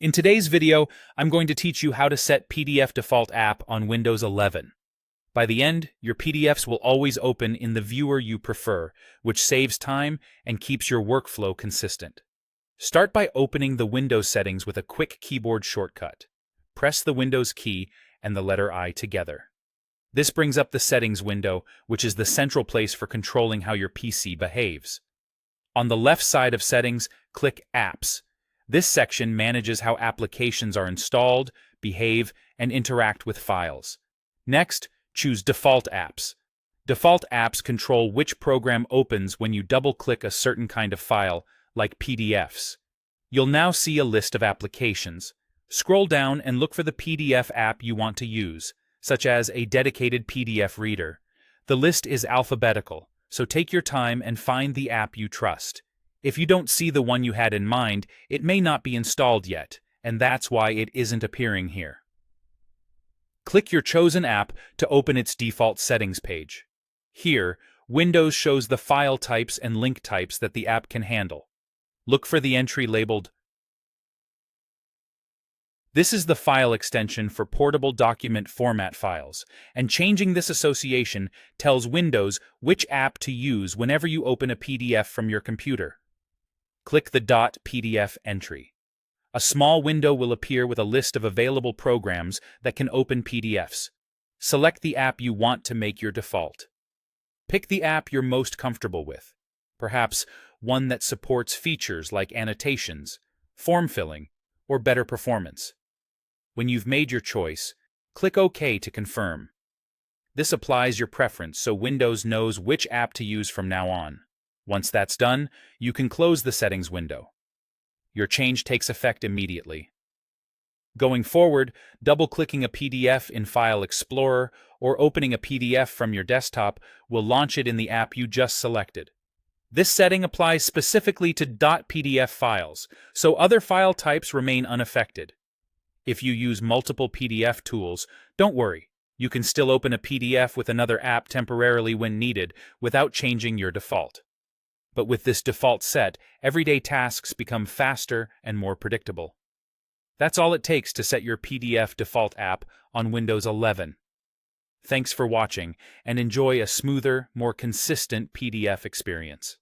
In today's video, I'm going to teach you how to set PDF default app on Windows 11. By the end, your PDFs will always open in the viewer you prefer, which saves time and keeps your workflow consistent. Start by opening the Windows settings with a quick keyboard shortcut. Press the Windows key and the letter I together. This brings up the settings window, which is the central place for controlling how your PC behaves. On the left side of settings, click Apps. This section manages how applications are installed, behave, and interact with files. Next, choose Default Apps. Default apps control which program opens when you double-click a certain kind of file, like PDFs. You'll now see a list of applications. Scroll down and look for the PDF app you want to use, such as a dedicated PDF reader. The list is alphabetical, so take your time and find the app you trust. If you don't see the one you had in mind, it may not be installed yet, and that's why it isn't appearing here. Click your chosen app to open its default settings page. Here, Windows shows the file types and link types that the app can handle. Look for the entry labeled. This is the file extension for portable document format files, and changing this association tells Windows which app to use whenever you open a PDF from your computer. Click the .pdf entry. A small window will appear with a list of available programs that can open PDFs. Select the app you want to make your default. Pick the app you're most comfortable with, perhaps one that supports features like annotations, form filling, or better performance. When you've made your choice, click OK to confirm. This applies your preference so Windows knows which app to use from now on. Once that's done, you can close the settings window. Your change takes effect immediately. Going forward, double-clicking a PDF in File Explorer or opening a PDF from your desktop will launch it in the app you just selected. This setting applies specifically to .pdf files, so other file types remain unaffected. If you use multiple PDF tools, don't worry. You can still open a PDF with another app temporarily when needed without changing your default. But with this default set, everyday tasks become faster and more predictable. That's all it takes to set your PDF default app on Windows 11. Thanks for watching, and enjoy a smoother, more consistent PDF experience.